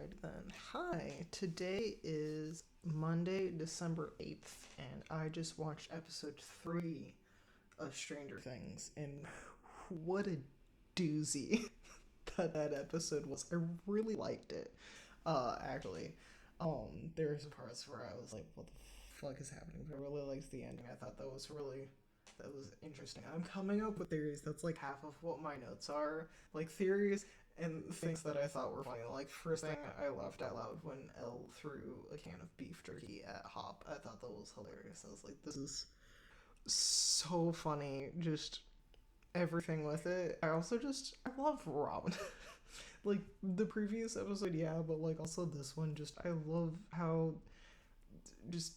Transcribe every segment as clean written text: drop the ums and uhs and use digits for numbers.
Alright then. Hi. Today is Monday, December 8th, and I just watched episode 3 of Stranger Things, and what a doozy that episode was. I really liked it. Actually. There's parts where I was like, what the fuck is happening? But I really liked the ending. I thought that was interesting. I'm coming up with theories. That's like half of what my notes are. Like theories and things that I thought were funny. Like first thing I laughed out loud when Elle threw a can of beef jerky at Hop. I thought that was hilarious. I was like, this is so funny. Just everything with it. I love Robin. Like the previous episode, yeah, but like also this one, just I love how just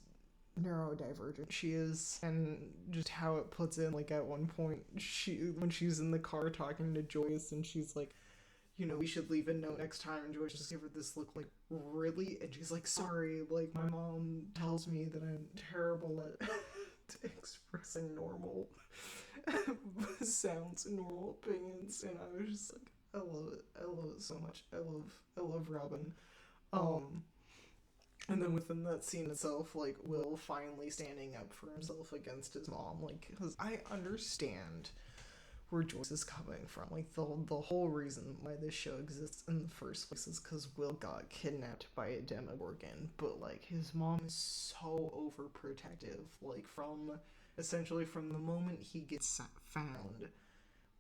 neurodivergent she is, and just how it puts in, like at one point when she's in the car talking to Joyce and she's like, we should leave a note next time, and Joyce just gave her this look like, really? And she's like, sorry, like my mom tells me that I'm terrible at expressing normal sounds and normal opinions. And I was just like, I love it so much. I love Robin. um and then within that scene itself, like Will finally standing up for himself against his mom, like, because I understand where Joyce is coming from. Like the whole reason why this show exists in the first place is because Will got kidnapped by a Demogorgon, but like his mom is so overprotective. Like essentially from the moment he gets found,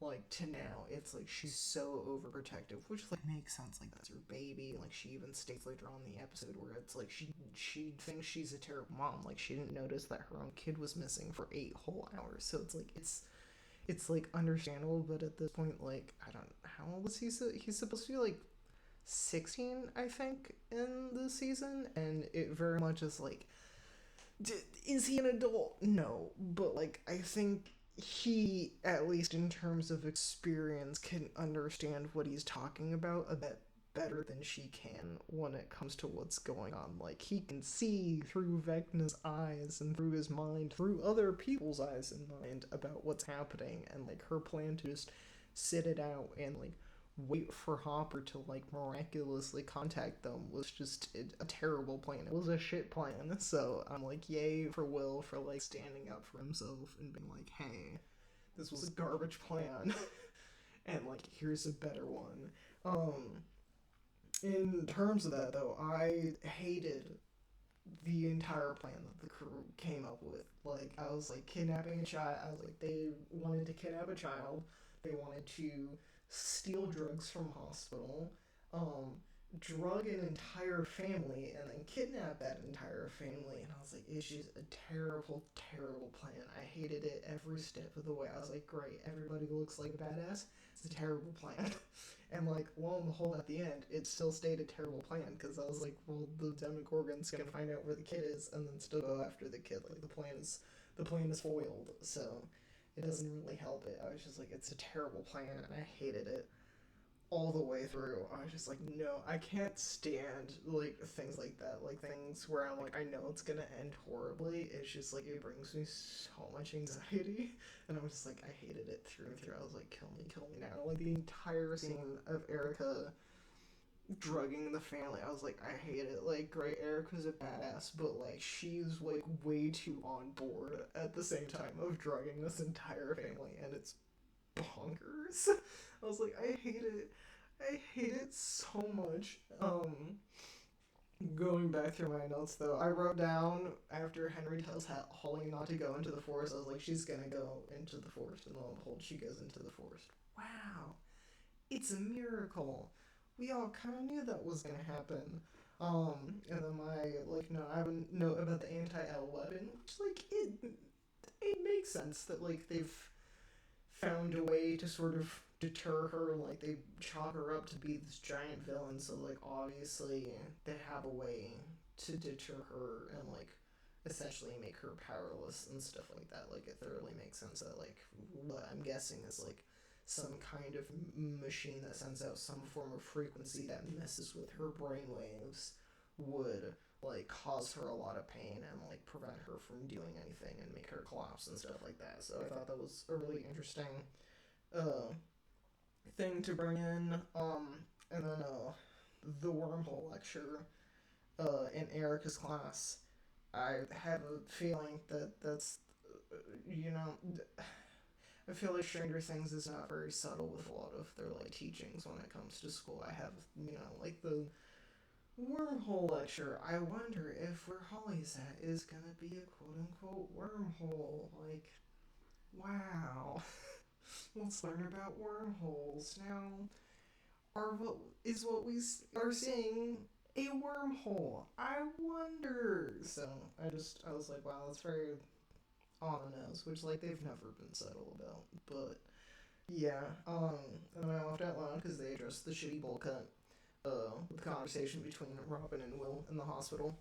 like to now, it's like she's so overprotective, which like makes sense. Like that's her baby. Like she even states later on in the episode where it's like she thinks she's a terrible mom. Like she didn't notice that her own kid was missing for 8 whole hours. So it's like it's like understandable, but at this point, like I don't, how old is he? He's supposed to be like 16, I think, in the season, and it very much is like, is he an adult? No, but like I think he, at least in terms of experience, can understand what he's talking about a bit better than she can when it comes to what's going on. Like he can see through Vecna's eyes and through his mind, through other people's eyes and mind, about what's happening, and like her plan to just sit it out and like wait for Hopper to like miraculously contact them was just a terrible plan. It was a shit plan. So I'm like, yay for Will for like standing up for himself and being like, hey, this was a garbage plan, and like here's a better one. In terms of that though, I hated the entire plan that the crew came up with. Like, I was like, kidnapping a child. I was like, they wanted to kidnap a child. They wanted to steal drugs from a hospital, um, drug an entire family, and then kidnap that entire family. And I was like, it's just a terrible, terrible plan. I hated it every step of the way. I was like, great, everybody looks like a badass. It's a terrible plan. And like, lo and behold, at the end, it still stayed a terrible plan, because I was like, well, the Demogorgon's gonna find out where the kid is and then still go after the kid. Like the plan is foiled, so it doesn't really help it. I was just like, it's a terrible plan, and I hated it all the way through. I was just like, no, I can't stand like things like that, like things where I'm like, I know it's gonna end horribly. It's just like, it brings me so much anxiety, and I was just like, I hated it through and through. I was like, kill me now. Like the entire scene of Erica drugging the family, I was like, I hate it. Like, great, Erica's a badass, but like she's like way too on board at the same time of drugging this entire family, and it's bonkers. I was like, I hate it. I hate it so much. Going back through my notes though, I wrote down after Henry tells Holly not to go into the forest, I was like, she's gonna go into the forest, and lo and behold, she goes into the forest. Wow, it's a miracle. We all kind of knew that was gonna happen. And then I have a note about the anti-L weapon, which like it makes sense that like they've found a way to sort of deter her. Like they chalk her up to be this giant villain, so like obviously they have a way to deter her and like essentially make her powerless and stuff like that. Like it thoroughly makes sense that like what I'm guessing is like some kind of machine that sends out some form of frequency that messes with her brainwaves would like cause her a lot of pain and like prevent her from doing anything and make her collapse and stuff like that. So I thought that was a really interesting uh thing to bring in. And then the wormhole lecture in Erica's class, I have a feeling that that's, you know, I feel like Stranger Things is not very subtle with a lot of their like teachings when it comes to school. I have, like the wormhole lecture. I wonder if where Holly's at is gonna be a quote unquote wormhole. Like, wow. Let's learn about wormholes now. What we are seeing a wormhole? I wonder. So I was like, wow, that's very on the nose, which like they've never been subtle about. But yeah, and I laughed out loud because they addressed the shitty bowl cut. The conversation between Robin and Will in the hospital,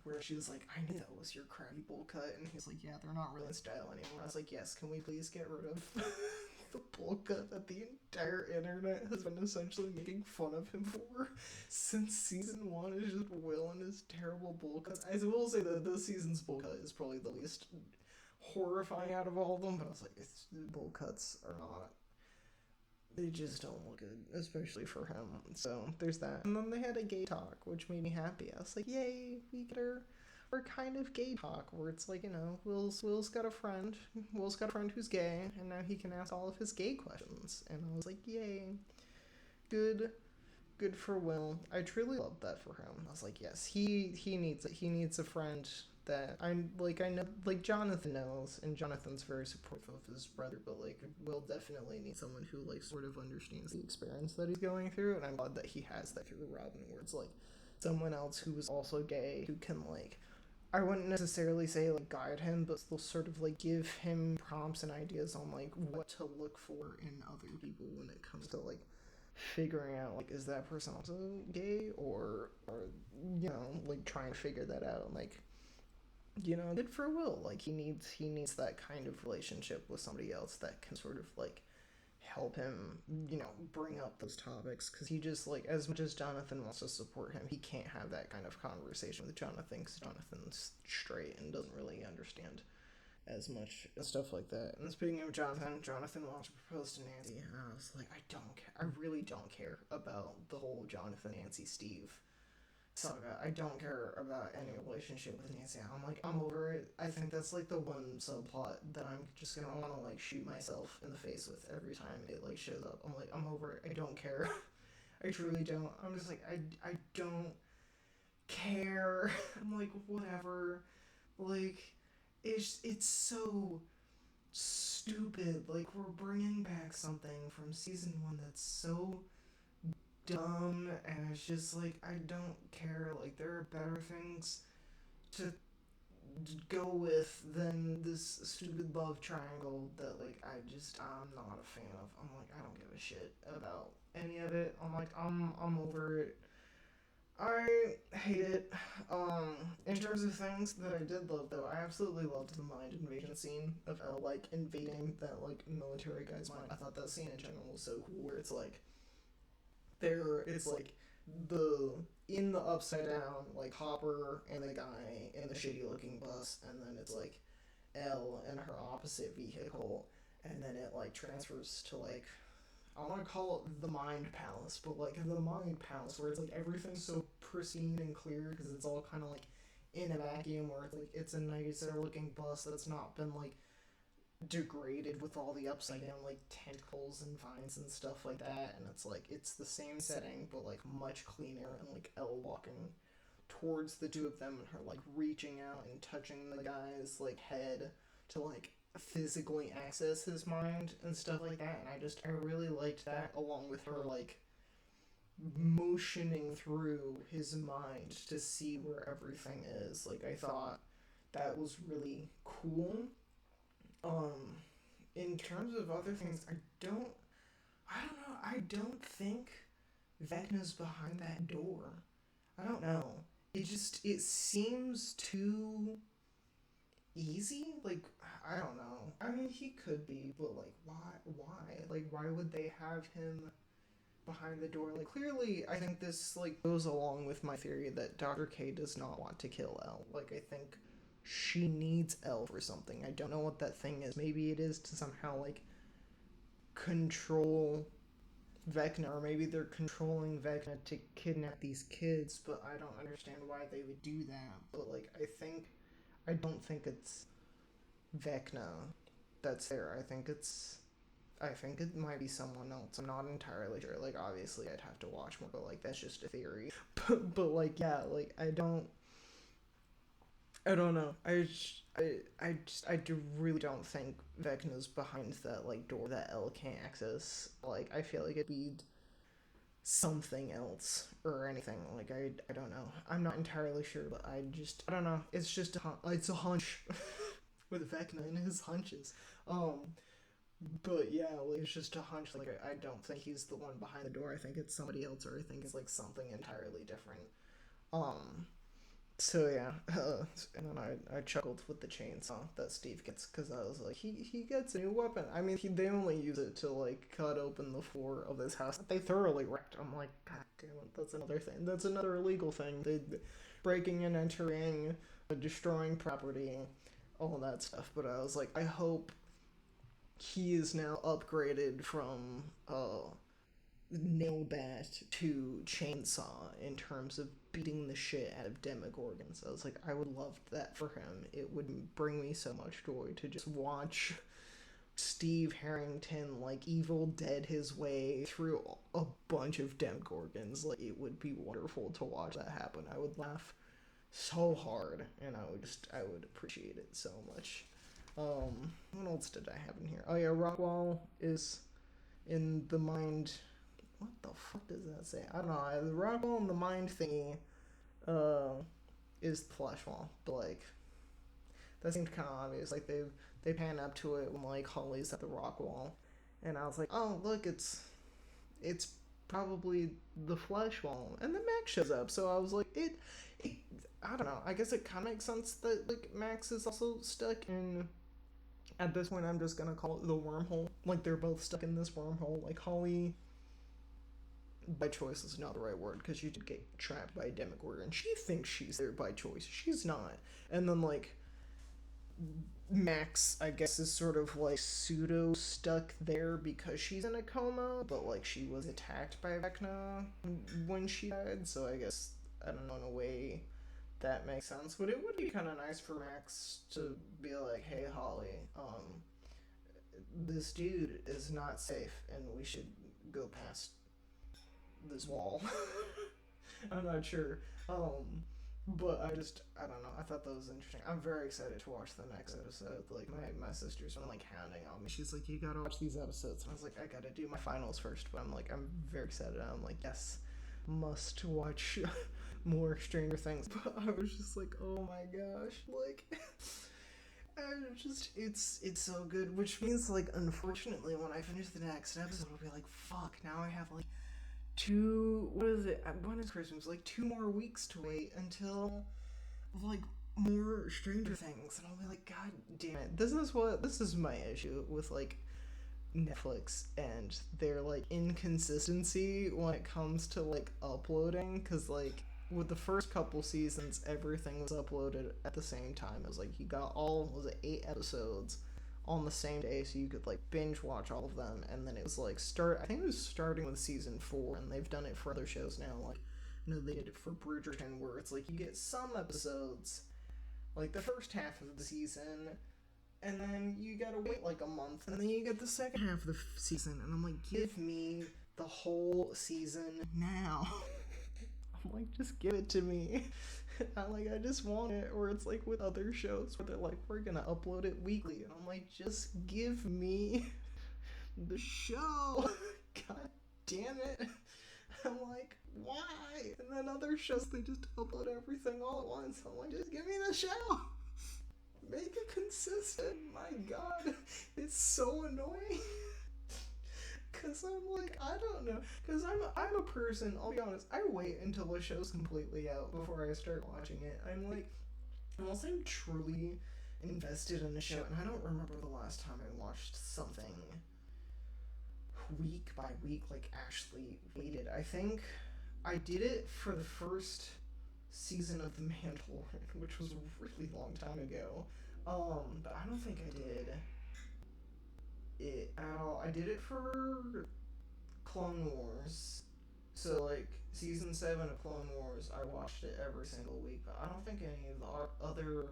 where she was like, "I knew that was your crabby bowl cut," and he's like, "Yeah, they're not really in style anymore." I was like, "Yes, can we please get rid of the bowl cut that the entire internet has been essentially making fun of him for since season one? Is just Will and his terrible bowl cuts." I will say that this season's bowl cut is probably the least horrifying out of all of them, but I was like, bowl cuts are not. They just don't look good, especially for him. So there's that. And then they had a gay talk, which made me happy. I was like, yay, we get our kind of gay talk where it's like, Will's got a friend. Will's got a friend who's gay, and now he can ask all of his gay questions. And I was like, yay. Good for Will. I truly loved that for him. I was like, yes, he needs it. He needs a friend that I know like Jonathan knows, and Jonathan's very supportive of his brother, but like Will definitely needs someone who like sort of understands the experience that he's going through, and I'm glad that he has that through Robin, where it's like someone else who is also gay who can like, I wouldn't necessarily say like guide him, but still sort of like give him prompts and ideas on like what to look for in other people when it comes to like figuring out like is that person also gay or like trying to figure that out. Like, good for Will. Like he needs that kind of relationship with somebody else that can sort of like help him, bring up those topics, because he just like, as much as Jonathan wants to support him, he can't have that kind of conversation with Jonathan because Jonathan's straight and doesn't really understand as much stuff like that. And speaking of Jonathan wants to propose to Nancy, and I was like, I don't care. I really don't care about the whole Jonathan, Nancy, Steve saga. I don't care about any relationship with Nancy. I'm over it. I think that's like the one subplot that I'm just gonna want to like shoot myself in the face with every time it like shows up. I'm like, I'm over it. I don't care. I truly don't. I'm just like, I don't care. I'm like, whatever. Like, it's so stupid. Like, we're bringing back something from season one that's so dumb, and it's just like, I don't care. Like, there are better things to go with than this stupid love triangle that like I'm not a fan of. I'm like, I don't give a shit about any of it. I'm like, I'm over it. I hate it. In terms of things that I did love, though, I absolutely loved the mind invasion scene of Elle, like, invading that, like, military guy's mind. I thought that scene in general was so cool, where it's, like, it's, like, in the upside down, like, Hopper and the guy in the shitty-looking bus, and then it's, like, Elle in her opposite vehicle, and then it, like, transfers to, like, I want to call it the Mind Palace, but like the Mind Palace, where it's like everything's so pristine and clear because it's all kind of like in a vacuum, where it's like it's a nicer looking bus that's not been like degraded with all the upside down like tentacles and vines and stuff like that, and it's like it's the same setting but like much cleaner, and like Elle walking towards the two of them and her like reaching out and touching the guy's like head to like physically access his mind and stuff like that. And I really liked that, along with her like motioning through his mind to see where everything is. Like, I thought that was really cool. In terms of other things, I don't think Vecna's behind that door. I don't know. It seems too easy. Like, I don't know. I mean, he could be, but like, why? Like, why would they have him behind the door? Like, clearly, I think this like goes along with my theory that Dr. K does not want to kill Elle. Like, I think she needs Elle for something. I don't know what that thing is. Maybe it is to somehow like control Vecna, or maybe they're controlling Vecna to kidnap these kids, but I don't understand why they would do that. But, like, I don't think it's Vecna that's there. I think it might be someone else. I'm not entirely sure. Like, obviously, I'd have to watch more, but, like, that's just a theory. But like, yeah, like, I don't know. I really don't think Vecna's behind that, like, door that Elle can't access. Like, I feel like it'd be something else or anything. Like, I don't know. I'm not entirely sure, but I don't know. It's just it's a hunch with Vecna and his hunches. Um, but yeah, like, it's just a hunch. Like, I don't think he's the one behind the door. I think it's somebody else, or I think it's like something entirely different. Um, so yeah, and then I chuckled with the chainsaw that Steve gets, because I was like, he gets a new weapon. I mean, they only use it to, like, cut open the floor of this house that they thoroughly wrecked. I'm like, God damn it, that's another thing. That's another illegal thing. They breaking and entering, destroying property, all that stuff. But I was like, I hope he is now upgraded from Nailbat to Chainsaw in terms of beating the shit out of Demogorgons. I was like, I would love that for him. It would bring me so much joy to just watch Steve Harrington, like, Evil Dead his way through a bunch of Demogorgons. Like, it would be wonderful to watch that happen. I would laugh so hard, and I would appreciate it so much. What else did I have in here? Oh yeah, Rockwall is in the mind. What the fuck does that say? I don't know. The Rockwall and the mind thingy, uh, is Fleshwall, but, like, that seemed kind of obvious. Like, they pan up to it when, like, Holly's at the Rockwall, and I was like, oh look, it's probably the Fleshwall, and then Max shows up. So I was like, it I don't know. I guess it kind of makes sense that, like, Max is also stuck in. At this point, I'm just gonna call it the wormhole. Like, they're both stuck in this wormhole. Like, Holly, by choice is not the right word, because she did get trapped by a Demogorgon. She thinks she's there by choice. She's not. And then, like, Max, I guess, is sort of, like, pseudo stuck there because she's in a coma, but, like, she was attacked by Vecna when she died, so I guess, I don't know, in a way, that makes sense. But it would be kind of nice for Max to be like, hey, Holly, this dude is not safe, and we should go past this wall. I'm not sure. But I don't know. I thought that was interesting. I'm very excited to watch the next episode. Like, my sister's been, like, hounding on me. She's like, you gotta watch these episodes. And I was like, I gotta do my finals first. But I'm very excited. I'm like, yes, must watch more Stranger Things. But I was just like, oh my gosh, like, it's so good. Which means, like, unfortunately, when I finish the next episode, I'll be like, fuck, now I have, like, what is it? When is Christmas? Like, 2 more weeks to wait until, like, more Stranger Things. And I'll be like, God damn it. This is my issue with, like, Netflix and their, like, inconsistency when it comes to, like, uploading. Because, like, with the first couple seasons, everything was uploaded at the same time. It was like, you got was it 8 episodes on the same day, so you could, like, binge watch all of them. And then it was like, I think it was starting with season 4, and they've done it for other shows now. Like, you know, they did it for Bridgerton, where it's like, you get some episodes, like, the first half of the season, and then you gotta wait, like, a month, and then you get the second half of the season. And I'm like, give me the whole season now. I'm like, just give it to me. I just want it. Or it's like with other shows where they're like, we're gonna upload it weekly, and I'm like, just give me the show. God damn it. I'm like, why? And then other shows, they just upload everything all at once. I'm like, just give me the show. Make it consistent. My God, it's so annoying. Cause I'm like, I don't know. Cause I'm a person. I'll be honest. I wait until the show's completely out before I start watching it. I'm like, unless I'm truly invested in a show, and I don't remember the last time I watched something week by week, like, actually waited. I think I did it for the first season of The Mandalorian, which was a really long time ago. But I don't think I did it at all. I did it for Clone Wars. So, like, season 7 of Clone Wars, I watched it every single week, but I don't think any of the other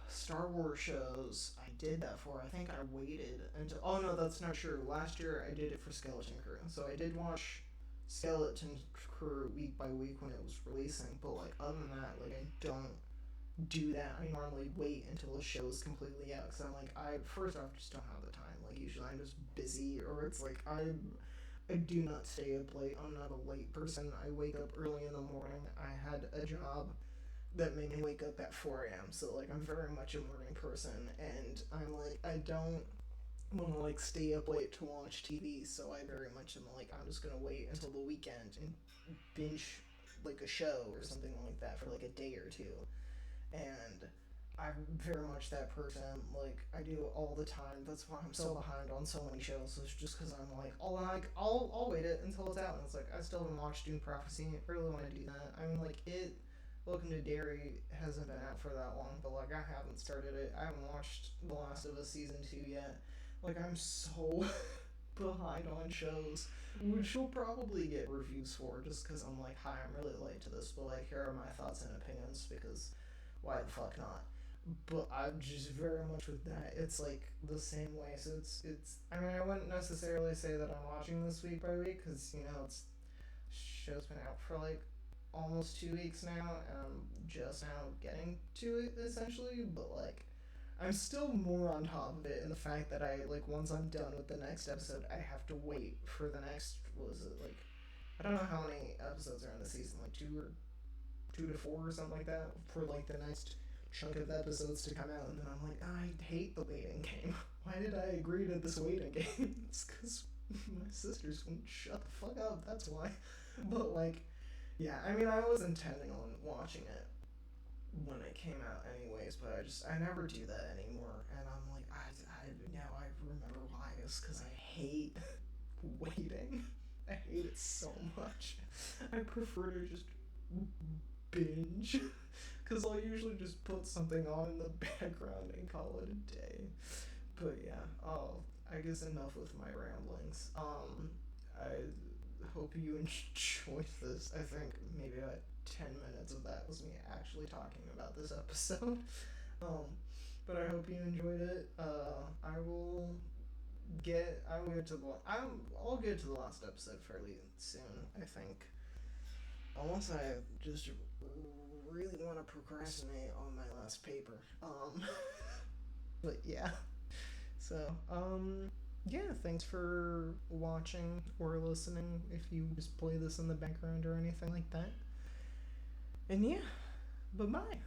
Star Wars shows I did that for. I think I waited until. Oh no, that's not true. Last year I did it for Skeleton Crew. So I did watch Skeleton Crew week by week when it was releasing, but like other than that, like I don't do that. I normally wait until the show's completely out because I'm like, first off just don't have the time. Like usually I'm just busy, or it's like I do not stay up late. I'm not a late person. I wake up early in the morning. I had a job that made me wake up at 4 a.m. So like I'm very much a morning person, and I'm like I don't want to like stay up late to watch TV. So I very much am like I'm just gonna wait until the weekend and binge like a show or something like that for like a day or two. And I'm very much that person. Like I do it all the time. That's why I'm so behind on so many shows. It's just because I'm like, I'll wait it until it's out. And it's like I still haven't watched Dune Prophecy. I really want to do that. I mean, like it. Welcome to Derry hasn't been out for that long, but like I haven't started it. I haven't watched The Last of Us season 2 yet. Like I'm so behind on shows, which you'll probably get reviews for, just because I'm like, hi, I'm really late to this, but like here are my thoughts and opinions because why the fuck not? But I'm just very much with that. It's like the same way. So it's. I mean, I wouldn't necessarily say that I'm watching this week by week because it's show's been out for like almost 2 weeks now, and I'm just now getting to it essentially. But like, I'm still more on top of it in the fact that I like once I'm done with the next episode, I have to wait for the next. What was it like? I don't know how many episodes are in the season, like 2 to 4 or something like that, for like the next chunk of episodes to come out, and then I'm like, I hate the waiting game. Why did I agree to this waiting game? It's because my sisters wouldn't shut the fuck up. That's why. But like, yeah, I mean, I was intending on watching it when it came out anyways, but I never do that anymore, and I'm like, now I remember why. It's because I hate waiting. I hate it so much. I prefer to just binge, because I'll usually just put something on in the background and call it a day. But yeah, I guess enough with my ramblings. I hope you enjoyed this. I think maybe about 10 minutes of that was me actually talking about this episode. But I hope you enjoyed it. I'll get to the last episode fairly soon, I think. Unless I just really want to procrastinate on my last paper. But yeah. So, yeah, thanks for watching or listening if you just play this in the background or anything like that. And yeah, bye-bye.